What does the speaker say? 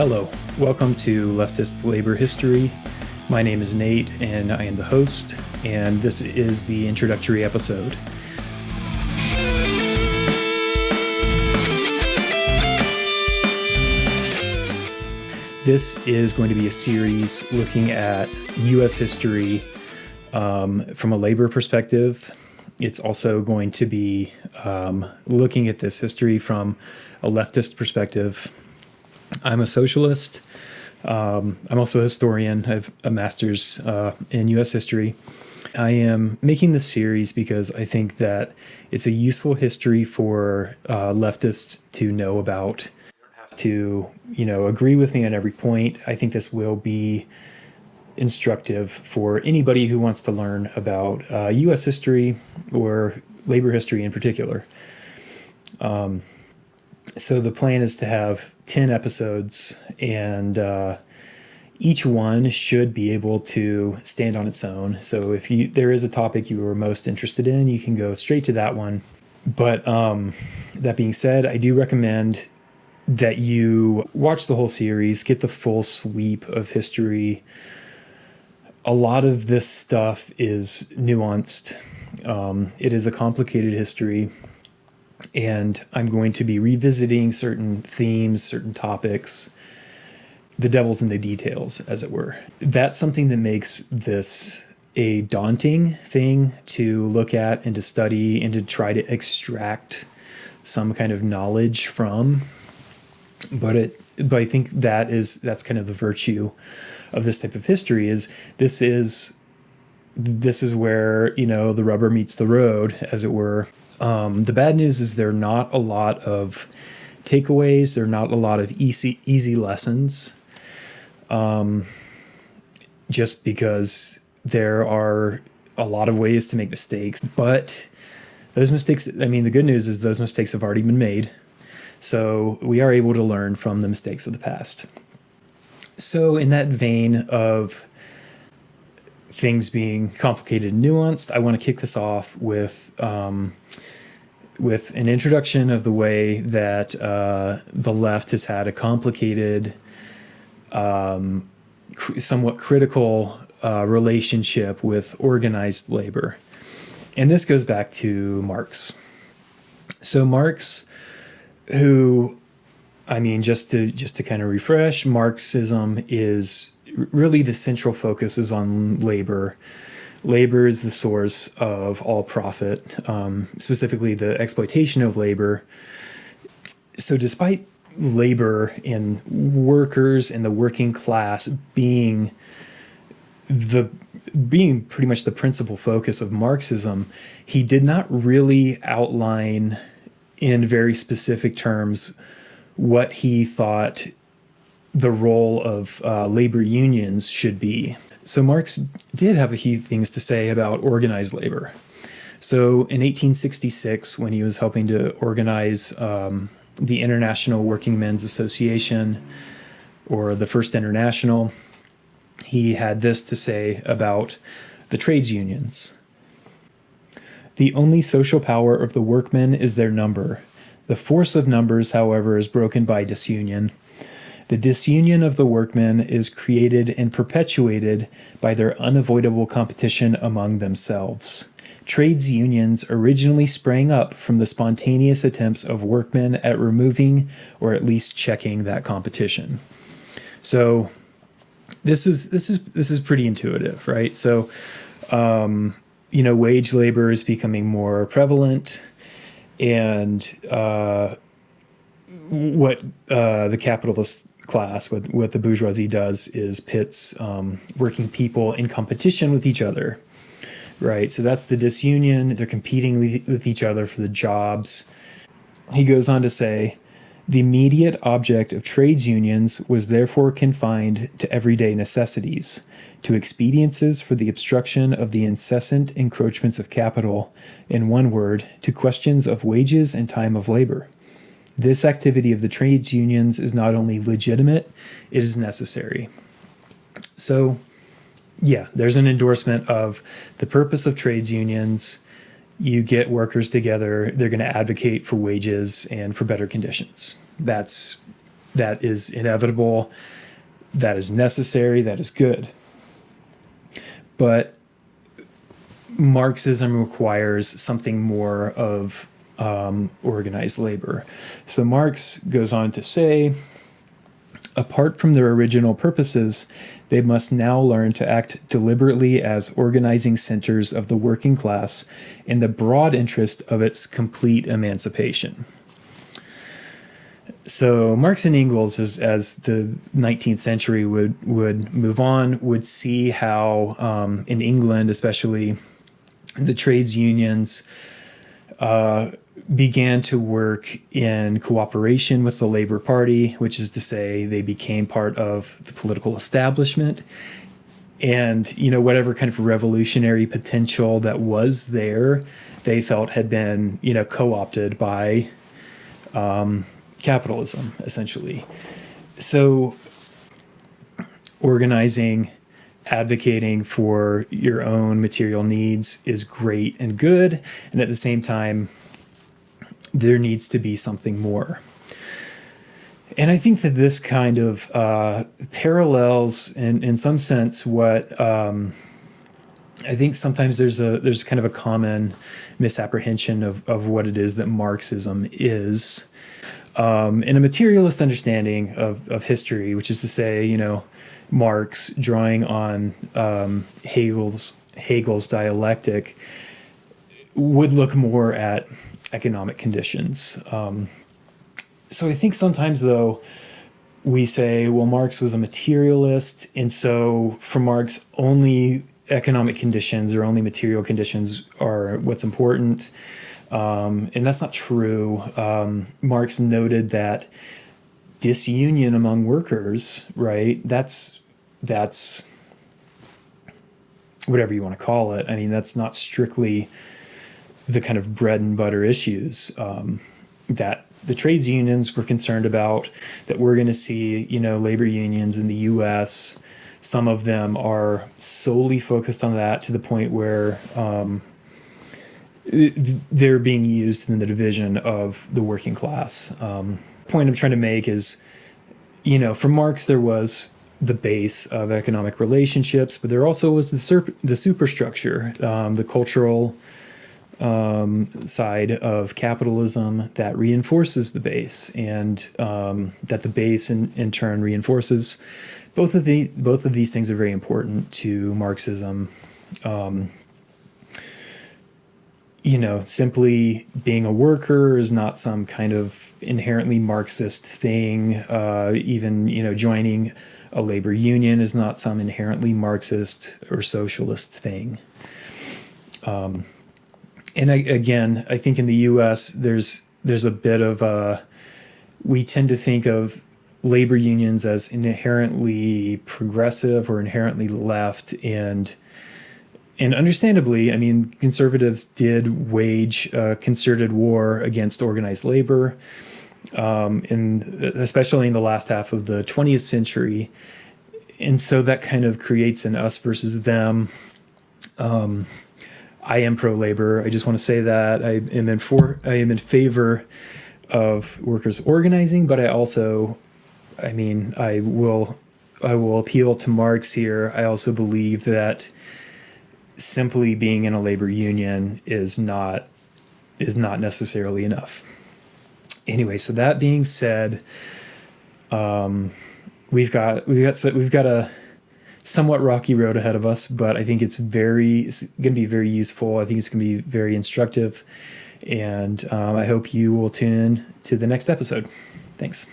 Hello, welcome to Leftist Labor History. My name is Nate, and I am the host, and this is the introductory episode. This is going to be a series looking at U.S. history from a labor perspective. It's also going to be looking at this history from a leftist perspective. I'm a socialist. I'm also a historian. I have a master's in U.S. history. I am making this series because I think that it's a useful history for leftists to know about. To agree with me on every point. I think this will be instructive for anybody who wants to learn about U.S. history or labor history in particular. So the plan is to have 10 episodes, and each one should be able to stand on its own. So if there is a topic you are most interested in, you can go straight to that one. But that being said, I do recommend that you watch the whole series, get the full sweep of history. A lot of this stuff is nuanced. It is a complicated history. And I'm going to be revisiting certain themes, certain topics, the devil's in the details, as it were. That's something that makes this a daunting thing to look at and to study and to try to extract some kind of knowledge from. But I think that's kind of the virtue of this type of history. This is where the rubber meets the road, as it were. The bad news is there are not a lot of takeaways. There are not a lot of easy lessons, just because there are a lot of ways to make mistakes. But those mistakes, the good news is those mistakes have already been made. So we are able to learn from the mistakes of the past. So in that vein of things being complicated and nuanced, I want to kick this off with an introduction of the way that the left has had a complicated, somewhat critical relationship with organized labor. And this goes back to Marx. So Marx, who, just to kind of refresh, Marxism is really the central focus is on labor. Labor is the source of all profit, specifically the exploitation of labor. So despite labor and workers and the working class being pretty much the principal focus of Marxism, he did not really outline in very specific terms what he thought the role of labor unions should be. So Marx did have a few things to say about organized labor. So in 1866, when he was helping to organize the International Working Men's Association, or the First International, he had this to say about the trades unions. The only social power of the workmen is their number. The force of numbers, however, is broken by disunion. The disunion of the workmen is created and perpetuated by their unavoidable competition among themselves. Trades unions originally sprang up from the spontaneous attempts of workmen at removing or at least checking that competition. So this is pretty intuitive, right? So wage labor is becoming more prevalent, and what the capitalist class, what the bourgeoisie does is pits working people in competition with each other, right? So that's the disunion. They're competing with each other for the jobs. He goes on to say, the immediate object of trades unions was therefore confined to everyday necessities, to expediences for the obstruction of the incessant encroachments of capital, in one word, to questions of wages and time of labor. This activity of the trades unions is not only legitimate, it is necessary. So, yeah, there's an endorsement of the purpose of trades unions. You get workers together, they're going to advocate for wages and for better conditions. That's that is inevitable, that is necessary, that is good. But Marxism requires something more of organized labor. So Marx goes on to say, apart from their original purposes, they must now learn to act deliberately as organizing centers of the working class in the broad interest of its complete emancipation. So Marx and Engels, as the 19th century would move on, would see how in England, especially, the trades unions began to work in cooperation with the Labor Party, which is to say they became part of the political establishment. And, whatever kind of revolutionary potential that was there, they felt had been, co-opted by capitalism, essentially. So organizing, advocating for your own material needs is great and good. And at the same time, there needs to be something more. And I think that this kind of parallels, in some sense, what I think sometimes there's kind of a common misapprehension of what it is that Marxism is. In a materialist understanding of history, which is to say, Marx drawing on Hegel's dialectic would look more at economic conditions. So I think sometimes, though, we say, well, Marx was a materialist, and so for Marx, only economic conditions or only material conditions are what's important. And that's not true. Marx noted that disunion among workers, right? That's whatever you want to call it. I mean, that's not strictly the kind of bread and butter issues that the trades unions were concerned about, that we're going to see, labor unions in the U.S. Some of them are solely focused on that to the point where they're being used in the division of the working class. Point I'm trying to make is, for Marx, there was the base of economic relationships, but there also was the superstructure, the cultural side of capitalism that reinforces the base, and that the base in turn reinforces. Both of these things are very important to Marxism. Simply being a worker is not some kind of inherently Marxist thing. Even, joining a labor union is not some inherently Marxist or socialist thing. And I think in the U.S. there's a bit of we tend to think of labor unions as inherently progressive or inherently left, and understandably, I mean, conservatives did wage a concerted war against organized labor, especially in the last half of the 20th century, and so that kind of creates an us versus them. I am pro-labor. I just want to say that I am in favor of workers organizing, but I will appeal to Marx here. I also believe that simply being in a labor union is not necessarily enough. Anyway, so that being said, we've got a somewhat rocky road ahead of us, but I think it's going to be very useful. I think it's going to be very instructive, and I hope you will tune in to the next episode. Thanks.